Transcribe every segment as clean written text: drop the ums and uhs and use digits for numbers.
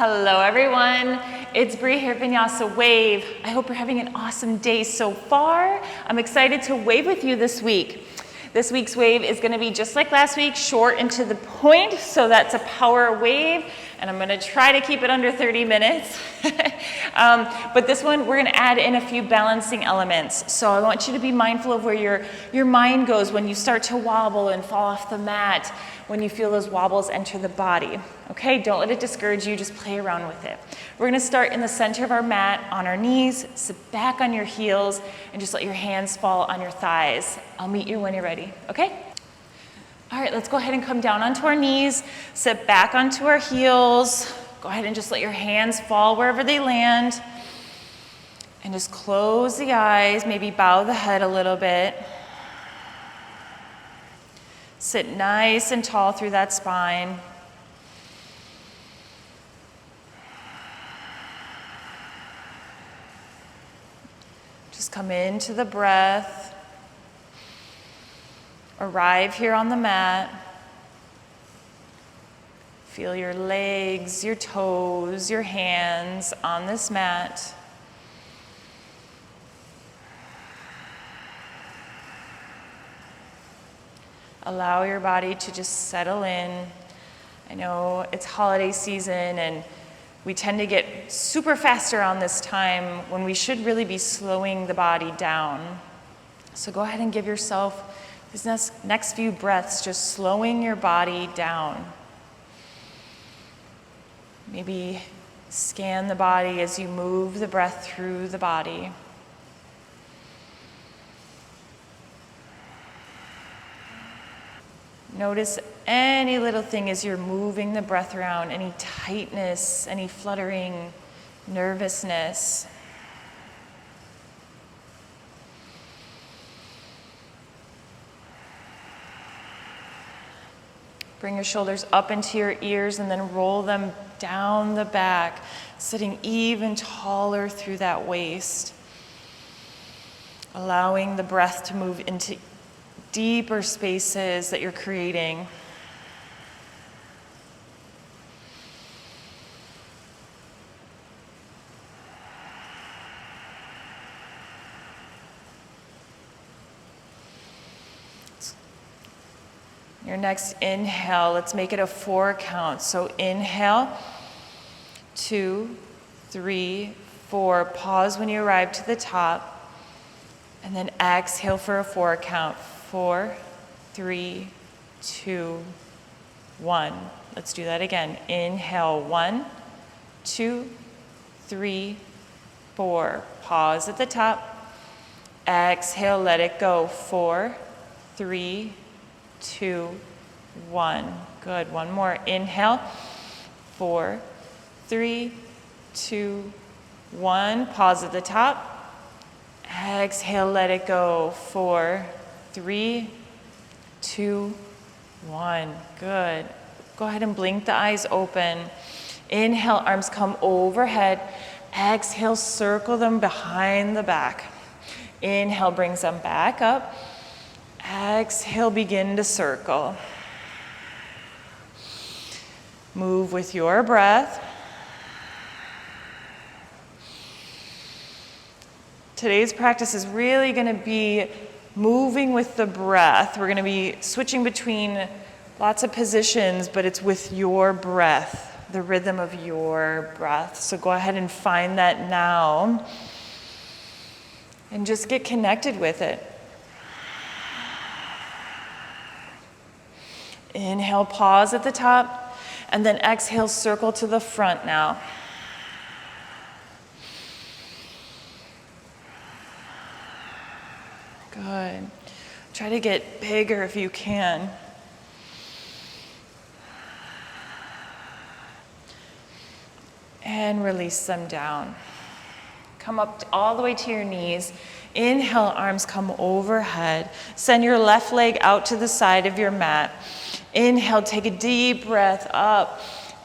Hello everyone, it's Bree here, Vinyasa Wave. I hope you're having an awesome day so far. I'm excited to wave with you this week. This week's wave is going to be just like last week, short and to the point, so that's a power wave, and I'm going to try to keep it under 30 minutes. But this one, we're going to add in a few balancing elements. So I want you to be mindful of where your mind goes when you start to wobble and fall off the mat, when you feel those wobbles enter the body. Okay, don't let it discourage you, just play around with it. We're going to start in the center of our mat, on our knees, sit back on your heels, and just let your hands fall on your thighs. I'll meet you when you're ready, okay? All right, let's go ahead and come down onto our knees, sit back onto our heels. Go ahead and just let your hands fall wherever they land. And just close the eyes, maybe bow the head a little bit. Sit nice and tall through that spine. Just come into the breath. Arrive here on the mat. Feel your legs, your toes, your hands on this mat. Allow your body to just settle in. I know it's holiday season and we tend to get super fast around this time when we should really be slowing the body down. So go ahead and give yourself these next few breaths, just slowing your body down. Maybe scan the body as you move the breath through the body. Notice any little thing as you're moving the breath around, any tightness, any fluttering, nervousness. Bring your shoulders up into your ears and then roll them down the back, sitting even taller through that waist. Allowing the breath to move into deeper spaces that you're creating. Your next inhale, let's make it a 4 count. So inhale, 2, 3, 4. Pause when you arrive to the top. And then exhale for a 4 count. 4, 3, 2, 1. Let's do that again. Inhale, 1, 2, 3, 4. Pause at the top. Exhale, let it go. 4, 3, 2, 1. Good. One more. Inhale. 4, 3, 2, 1. Pause at the top. Exhale, let it go. 4, 3, 2, 1. Good. Go ahead and blink the eyes open. Inhale, arms come overhead. Exhale, circle them behind the back. Inhale, brings them back up. Exhale, begin to circle. Move with your breath. Today's practice is really going to be moving with the breath. We're going to be switching between lots of positions, but it's with your breath, the rhythm of your breath. So go ahead and find that now and just get connected with it. Inhale, pause at the top, and then exhale, circle to the front now. Good. Try to get bigger if you can. And release them down. Come up all the way to your knees. Inhale, arms come overhead. Send your left leg out to the side of your mat. Inhale, take a deep breath up.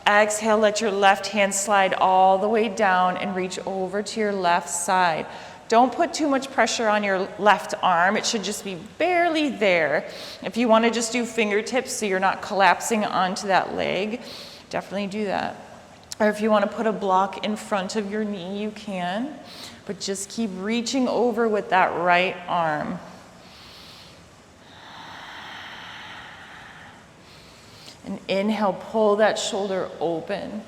Exhale, let your left hand slide all the way down and reach over to your left side. Don't put too much pressure on your left arm. It should just be barely there. If you want to just do fingertips so you're not collapsing onto that leg, definitely do that. Or if you want to put a block in front of your knee, you can. But just keep reaching over with that right arm. And inhale, pull that shoulder open.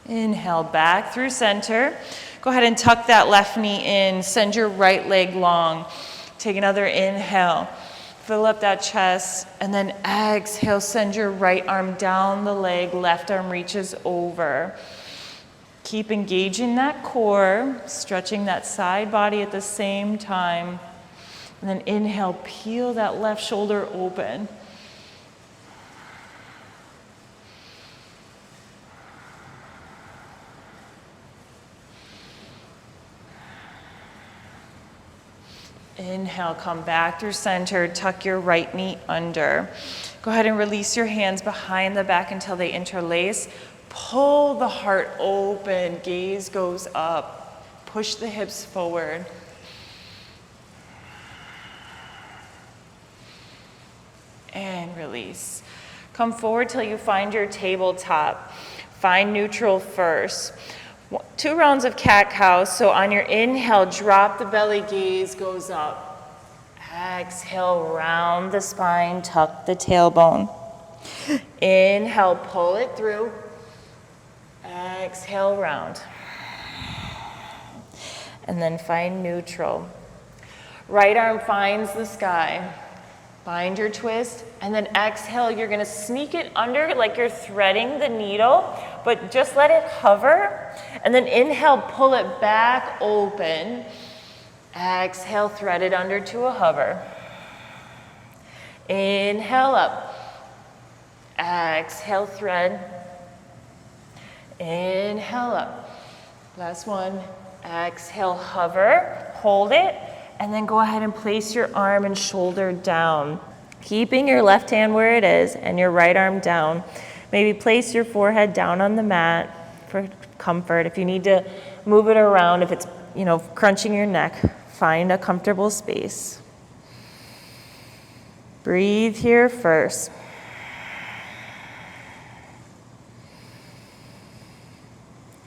Inhale, back through center. Go ahead and tuck that left knee in. Send your right leg long. Take another inhale. Fill up that chest. And then exhale, send your right arm down the leg. Left arm reaches over. Keep engaging that core, stretching that side body at the same time. And then inhale, peel that left shoulder open. Inhale, come back through center, tuck your right knee under. Go ahead and release your hands behind the back until they interlace. Pull the heart open, gaze goes up. Push the hips forward. And release. Come forward till you find your tabletop. Find neutral first. 2 rounds of cat-cow. So on your inhale, drop the belly, gaze goes up. Exhale, round the spine, tuck the tailbone. Inhale, pull it through. Exhale, round. And then find neutral. Right arm finds the sky. Find your twist, and then exhale, you're gonna sneak it under like you're threading the needle, but just let it hover. And then inhale, pull it back open. Exhale, thread it under to a hover. Inhale up. Exhale, thread. Inhale up. Last one. Exhale, hover, hold it. And then go ahead and place your arm and shoulder down, keeping your left hand where it is and your right arm down. Maybe place your forehead down on the mat for comfort. If you need to move it around, if it's, crunching your neck, find a comfortable space. Breathe here first.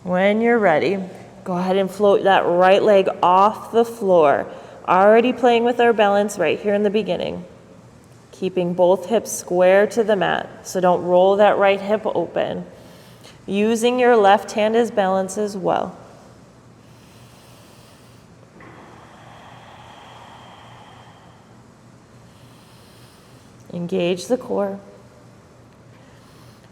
When you're ready, go ahead and float that right leg off the floor. Already playing with our balance right here in the beginning. Keeping both hips square to the mat, so don't roll that right hip open. Using your left hand as balance as well. Engage the core.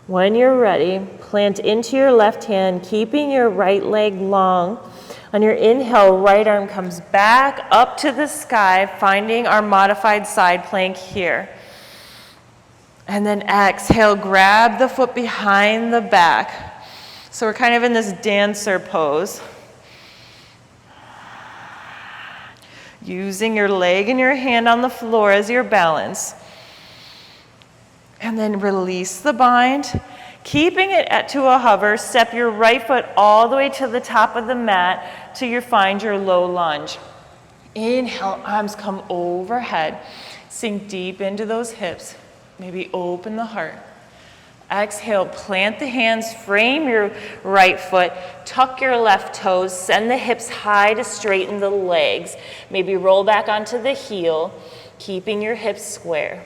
When you're ready, plant into your left hand, keeping your right leg long. On your inhale, right arm comes back up to the sky, finding our modified side plank here. And then exhale, grab the foot behind the back. So we're kind of in this dancer pose. Using your leg and your hand on the floor as your balance. And then release the bind. Keeping it to a hover, step your right foot all the way to the top of the mat till you find your low lunge. Inhale, arms come overhead. Sink deep into those hips. Maybe open the heart. Exhale, plant the hands, frame your right foot, tuck your left toes, send the hips high to straighten the legs. Maybe roll back onto the heel, keeping your hips square.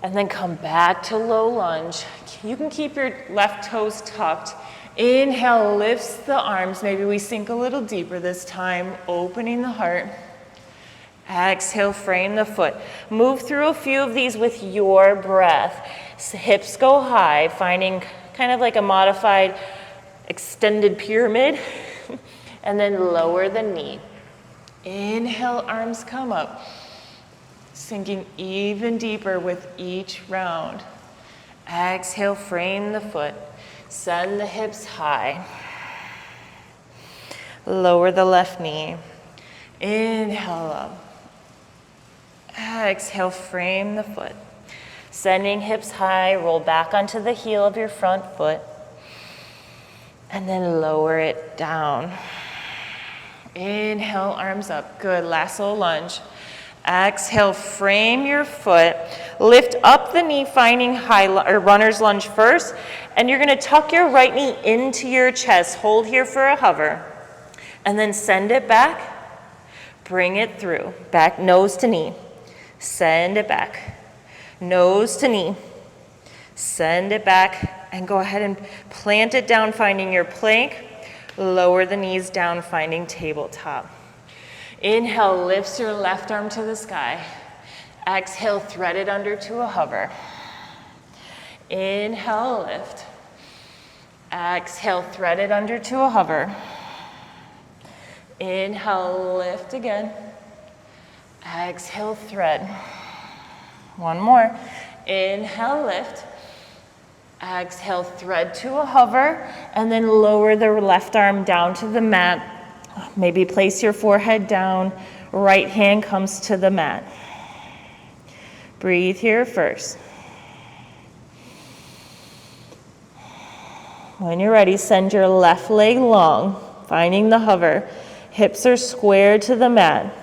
And then come back to low lunge. You can keep your left toes tucked. Inhale, lifts the arms. Maybe we sink a little deeper this time, opening the heart. Exhale, frame the foot. Move through a few of these with your breath. Hips go high, finding kind of like a modified extended pyramid. And then lower the knee. Inhale, arms come up. Sinking even deeper with each round. Exhale, frame the foot. Send the hips high. Lower the left knee. Inhale up. Exhale, frame the foot. Sending hips high, roll back onto the heel of your front foot. And then lower it down. Inhale, arms up. Good, last little lunge. Exhale, frame your foot. Lift up the knee, finding runner's lunge first. And you're going to tuck your right knee into your chest. Hold here for a hover. And then send it back. Bring it through. Back, nose to knee. Send it back. Nose to knee. Send it back. And go ahead and plant it down, finding your plank. Lower the knees down, finding tabletop. Inhale, lifts your left arm to the sky. Exhale, thread it under to a hover. Inhale, lift. Exhale, thread it under to a hover. Inhale, lift again. Exhale, thread. One more. Inhale, lift. Exhale, thread to a hover, and then lower the left arm down to the mat. Maybe place your forehead down. Right hand comes to the mat. Breathe here first. When you're ready, send your left leg long, finding the hover. Hips are square to the mat,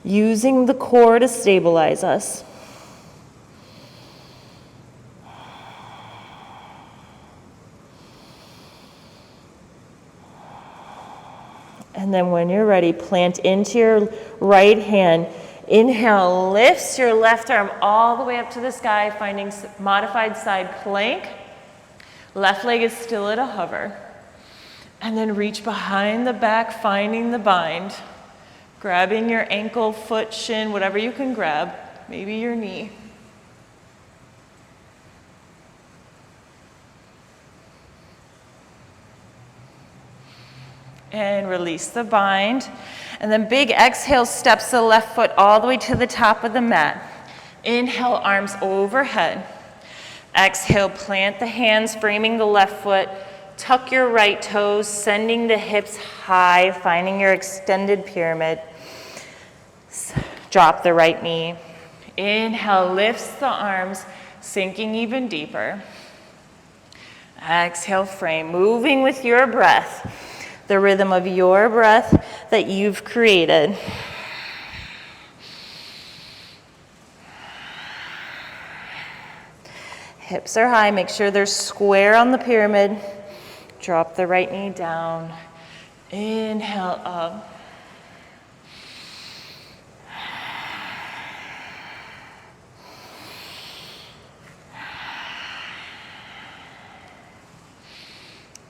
using the core to stabilize us. And then when you're ready, plant into your right hand. Inhale, lifts your left arm all the way up to the sky, finding modified side plank. Left leg is still at a hover. And then reach behind the back, finding the bind. Grabbing your ankle, foot, shin, whatever you can grab, maybe your knee. And release the bind. And then big exhale, steps the left foot all the way to the top of the mat. Inhale, arms overhead. Exhale, plant the hands, framing the left foot. Tuck your right toes, sending the hips high, finding your extended pyramid. Drop the right knee. Inhale, lifts the arms, sinking even deeper. Exhale, frame, moving with your breath. The rhythm of your breath that you've created. Hips are high, make sure they're square on the pyramid. Drop the right knee down. Inhale up.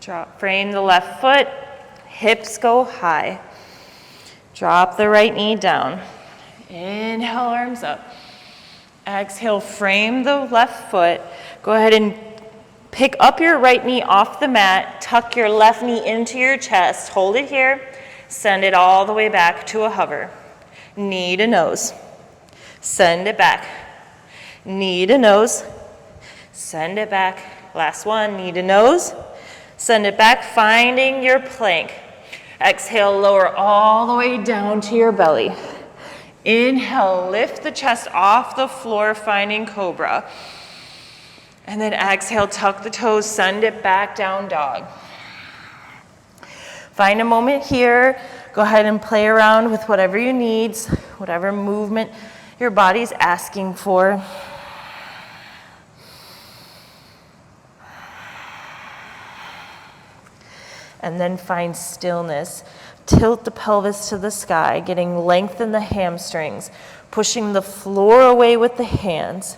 Drop, frame the left foot. Hips go high. Drop the right knee down. Inhale, arms up. Exhale, frame the left foot. Go ahead and pick up your right knee off the mat. Tuck your left knee into your chest. Hold it here. Send it all the way back to a hover. Knee to nose. Send it back. Knee to nose. Send it back. Last one, knee to nose. Send it back, finding your plank. Exhale, lower all the way down to your belly. Inhale, lift the chest off the floor, finding cobra. And then exhale, tuck the toes, send it back down dog. Find a moment here. Go ahead and play around with whatever you need, whatever movement your body's asking for. And then find stillness. Tilt the pelvis to the sky, getting length in the hamstrings, pushing the floor away with the hands.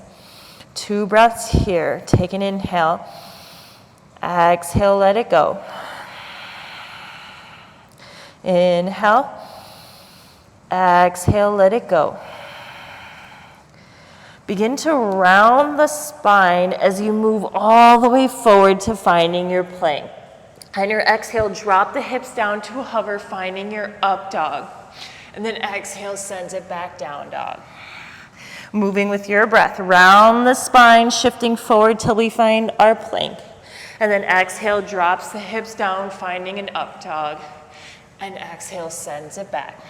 2 breaths here. Take an inhale. Exhale, let it go. Inhale. Exhale, let it go. Begin to round the spine as you move all the way forward to finding your plank. On your exhale, drop the hips down to a hover, finding your up dog. And then exhale, sends it back down dog. Moving with your breath, round the spine, shifting forward till we find our plank. And then exhale, drops the hips down, finding an up dog. And exhale, sends it back.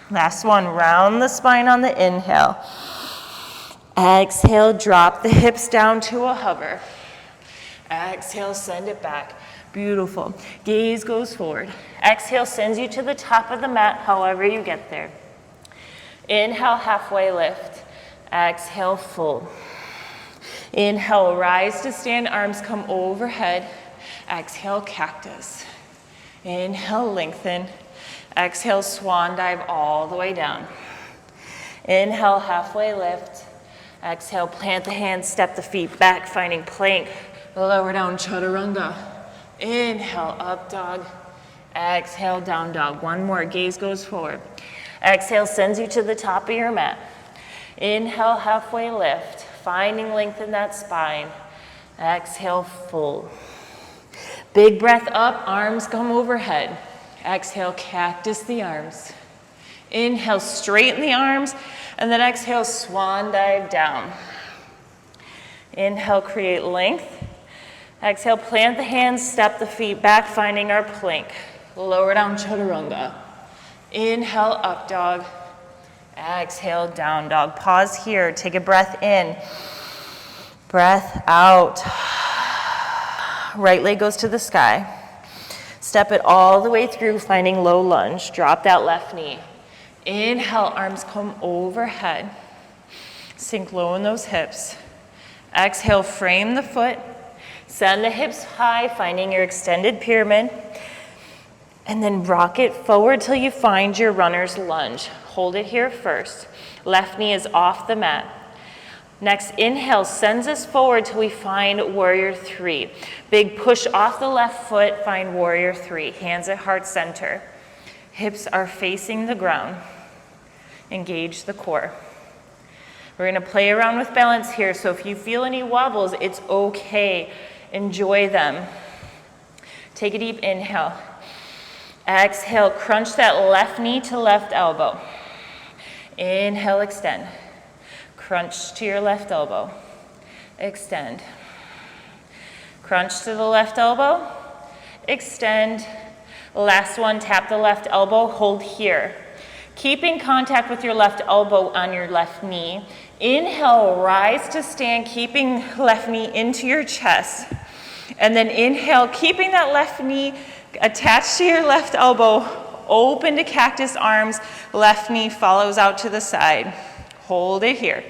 Last one, round the spine on the inhale. Exhale, drop the hips down to a hover. Exhale, send it back. Beautiful. Gaze goes forward. Exhale sends you to the top of the mat, however you get there. Inhale, halfway lift. Exhale, fold. Inhale, rise to stand, arms come overhead. Exhale, cactus. Inhale, lengthen. Exhale, swan dive all the way down. Inhale, halfway lift. Exhale, plant the hands, step the feet back, finding plank. Lower down, chaturanga. Inhale, up dog. Exhale, down dog. One more, gaze goes forward. Exhale, sends you to the top of your mat. Inhale, halfway lift, finding length in that spine. Exhale, fold. Big breath up, arms come overhead. Exhale, cactus the arms. Inhale, straighten the arms, and then exhale, swan dive down. Inhale, create length. Exhale, plant the hands, step the feet back, finding our plank. Lower down, chaturanga. Inhale, up dog. Exhale, down dog. Pause here, take a breath in. Breath out. Right leg goes to the sky. Step it all the way through, finding low lunge. Drop that left knee. Inhale, arms come overhead. Sink low in those hips. Exhale, frame the foot. Send the hips high, finding your extended pyramid. And then rock it forward till you find your runner's lunge. Hold it here first. Left knee is off the mat. Next inhale sends us forward till we find warrior three. Big push off the left foot, find warrior three. Hands at heart center. Hips are facing the ground. Engage the core. We're gonna play around with balance here, so if you feel any wobbles, it's okay. Enjoy them. Take a deep inhale. Exhale, crunch that left knee to left elbow. Inhale, extend. Crunch to your left elbow. Extend. Crunch to the left elbow. Extend. Last one, tap the left elbow, hold here. Keeping contact with your left elbow on your left knee. Inhale, rise to stand, keeping left knee into your chest. And then inhale, keeping that left knee attached to your left elbow, open to cactus arms, left knee follows out to the side. Hold it here.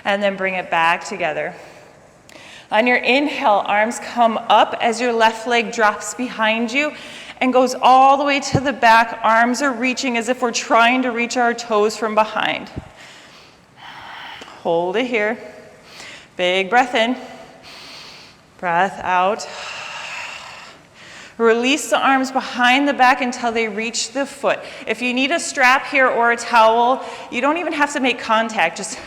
And then bring it back together. On your inhale, arms come up as your left leg drops behind you and goes all the way to the back. Arms are reaching as if we're trying to reach our toes from behind. Hold it here. Big breath in. Breath out. Release the arms behind the back until they reach the foot. If you need a strap here or a towel, you don't even have to make contact. Just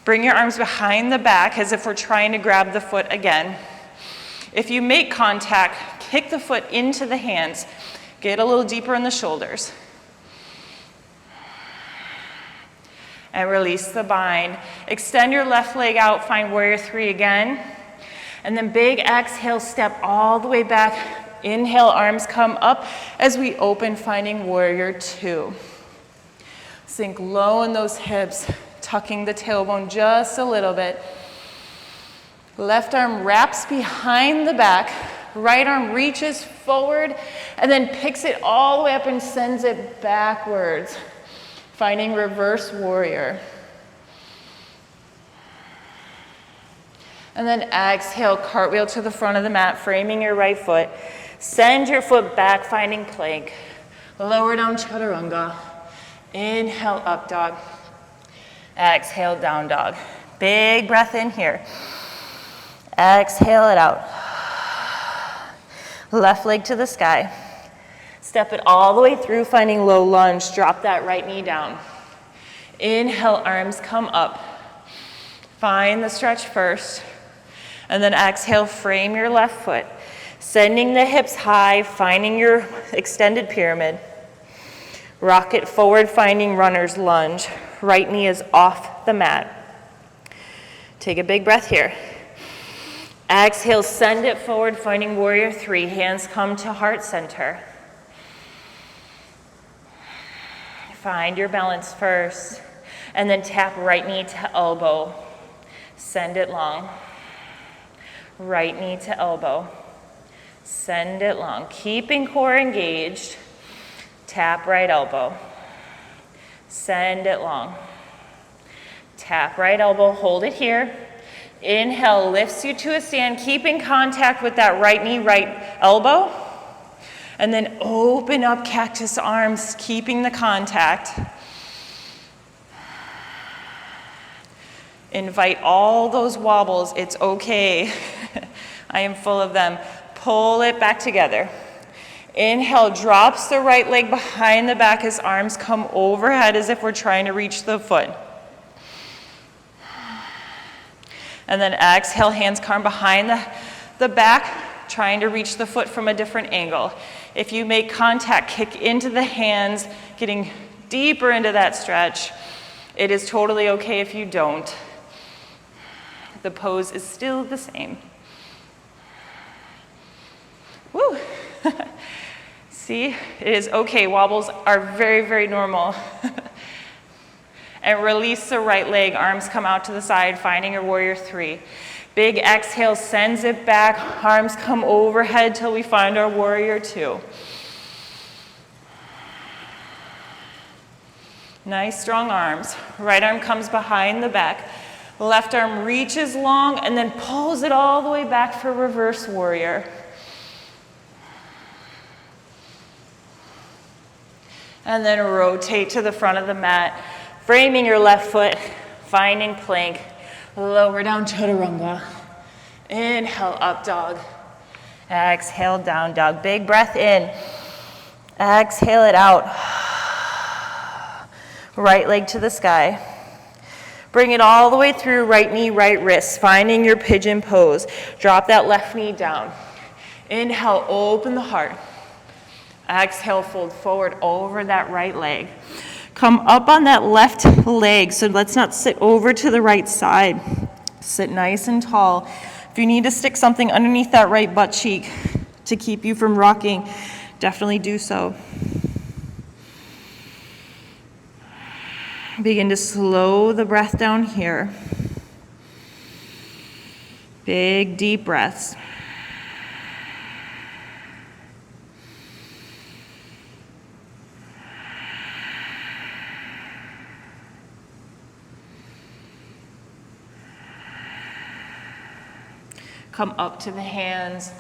bring your arms behind the back as if we're trying to grab the foot again. If you make contact, kick the foot into the hands. Get a little deeper in the shoulders. And release the bind. Extend your left leg out, find warrior three again. And then big exhale, step all the way back. Inhale, arms come up as we open, finding warrior two. Sink low in those hips, tucking the tailbone just a little bit. Left arm wraps behind the back. Right arm reaches forward and then picks it all the way up and sends it backwards. Finding reverse warrior. And then exhale, cartwheel to the front of the mat, framing your right foot. Send your foot back, finding plank. Lower down, chaturanga. Inhale, up dog. Exhale, down dog. Big breath in here. Exhale it out. Left leg to the sky. Step it all the way through, finding low lunge. Drop that right knee down. Inhale, arms come up. Find the stretch first. And then exhale, frame your left foot. Sending the hips high, finding your extended pyramid. Rock it forward, finding runner's lunge. Right knee is off the mat. Take a big breath here. Exhale, send it forward, finding warrior three. Hands come to heart center. Find your balance first. And then tap right knee to elbow. Send it long. Right knee to elbow. Send it long. Keeping core engaged. Tap right elbow. Send it long. Tap right elbow, hold it here. Inhale, lifts you to a stand, keeping contact with that right knee, right elbow. And then open up cactus arms, keeping the contact. Invite all those wobbles, it's okay. I am full of them. Pull it back together. Inhale, drops the right leg behind the back as arms come overhead as if we're trying to reach the foot. And then exhale, hands come behind the back, trying to reach the foot from a different angle. If you make contact, kick into the hands, getting deeper into that stretch. It is totally okay if you don't. The pose is still the same. Woo! See, it is okay. Wobbles are very, very normal. And release the right leg, arms come out to the side, finding your warrior three. Big exhale sends it back, arms come overhead till we find our warrior two. Nice strong arms. Right arm comes behind the back. Left arm reaches long and then pulls it all the way back for reverse warrior. And then rotate to the front of the mat, framing your left foot, finding plank, lower down chaturanga. Inhale, up dog. Exhale, down dog. Big breath in. Exhale it out. Right leg to the sky. Bring it all the way through, right knee, right wrist, finding your pigeon pose. Drop that left knee down. Inhale, open the heart. Exhale, fold forward over that right leg. Come up on that left leg, so let's not sit over to the right side. Sit nice and tall. If you need to stick something underneath that right butt cheek to keep you from rocking, definitely do so. Begin to slow the breath down here. Big, deep breaths. Come up to the hands.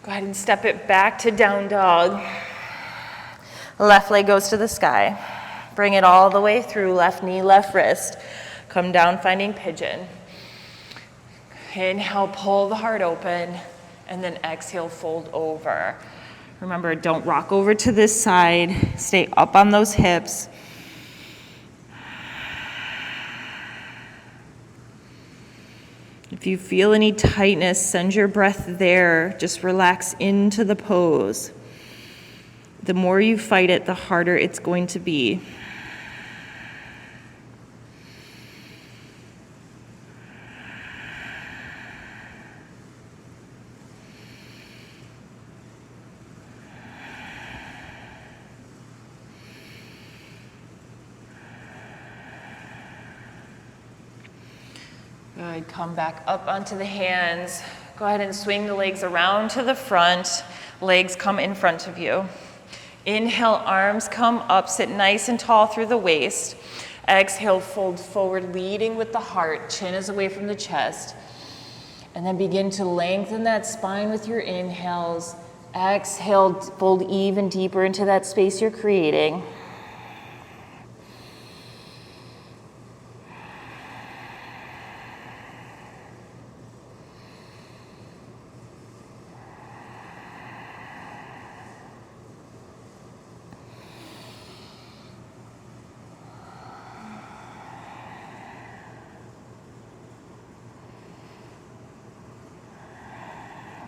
Go ahead and step it back to down dog. Left leg goes to the sky. Bring it all the way through, left knee, left wrist. Come down, finding pigeon. Inhale, pull the heart open, and then exhale, fold over. Remember, don't rock over to this side. Stay up on those hips. If you feel any tightness, send your breath there. Just relax into the pose. The more you fight it, the harder it's going to be. Good, come back up onto the hands. Go ahead and swing the legs around to the front. Legs come in front of you. Inhale, arms come up, sit nice and tall through the waist. Exhale, fold forward, leading with the heart. Chin is away from the chest. And then begin to lengthen that spine with your inhales. Exhale, fold even deeper into that space you're creating.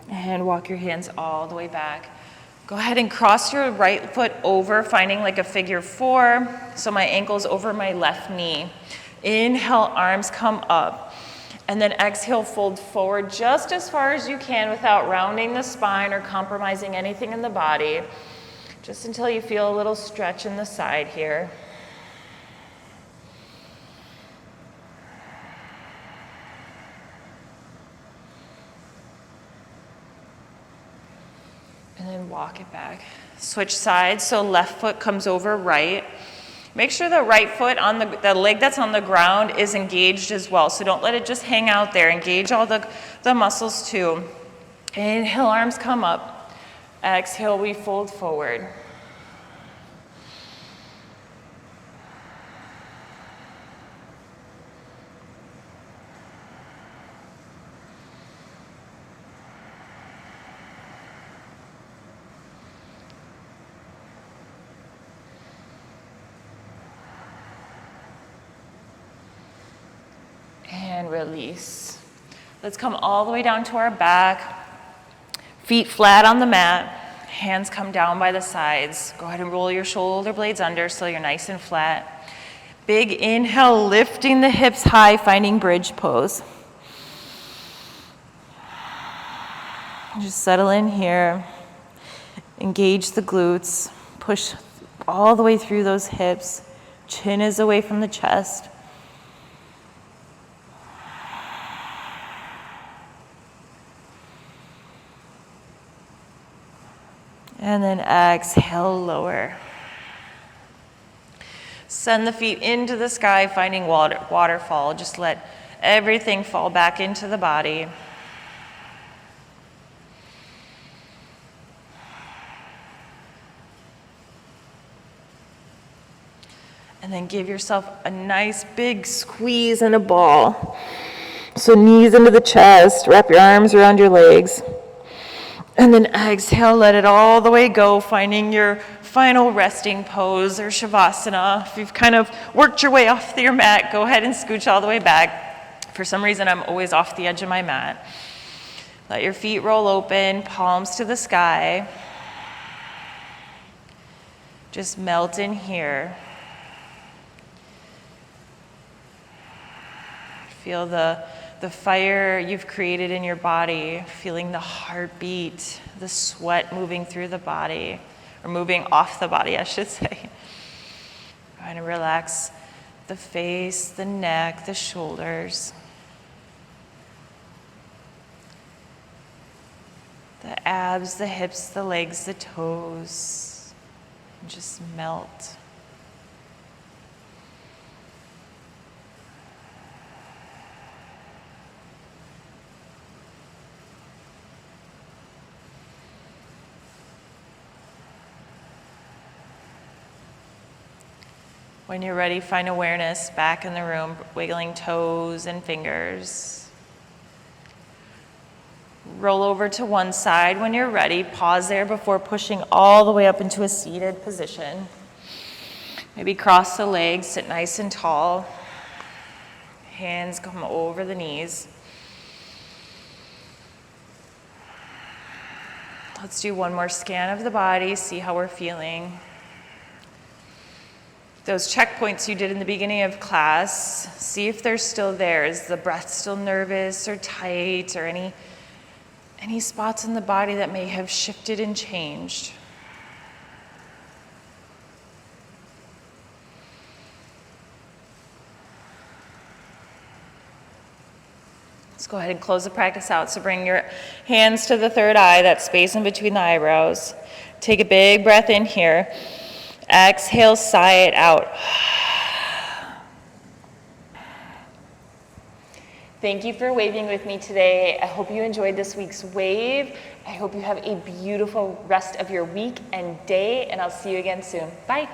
And walk your hands all the way back. Go ahead and cross your right foot over, finding like a figure four. So my ankle's over my left knee. Inhale, arms come up. And then exhale, fold forward just as far as you can without rounding the spine or compromising anything in the body. Just until you feel a little stretch in the side here. And then walk it back. Switch sides, so left foot comes over right. Make sure the right foot on the leg that's on the ground is engaged as well. So don't let it just hang out there. Engage all the muscles too. Inhale, arms come up. Exhale, we fold forward. And release. Let's come all the way down to our back. Feet flat on the mat. Hands come down by the sides. Go ahead and roll your shoulder blades under so you're nice and flat. Big inhale, lifting the hips high, finding bridge pose. Just settle in here. Engage the glutes. Push all the way through those hips. Chin is away from the chest. And then exhale, lower. Send the feet into the sky, finding waterfall. Just let everything fall back into the body. And then give yourself a nice big squeeze and a ball. So knees into the chest, wrap your arms around your legs. And then exhale, let it all the way go, finding your final resting pose or shavasana. If you've kind of worked your way off your mat, go ahead and scooch all the way back. For some reason, I'm always off the edge of my mat. Let your feet roll open, palms to the sky. Just melt in here. Feel the fire you've created in your body, feeling the heartbeat, the sweat moving through the body, or moving off the body, I should say. Trying to relax the face, the neck, the shoulders. The abs, the hips, the legs, the toes. And just melt. When you're ready, find awareness back in the room, wiggling toes and fingers. Roll over to one side when you're ready. Pause there before pushing all the way up into a seated position. Maybe cross the legs, sit nice and tall. Hands come over the knees. Let's do one more scan of the body, see how we're feeling. Those checkpoints you did in the beginning of class, see if they're still there. Is the breath still nervous or tight, or any spots in the body that may have shifted and changed? Let's go ahead and close the practice out. So bring your hands to the third eye, that space in between the eyebrows. Take a big breath in here. Exhale, sigh it out. Thank you for waving with me today. I hope you enjoyed this week's wave. I hope you have a beautiful rest of your week and day, and I'll see you again soon. Bye.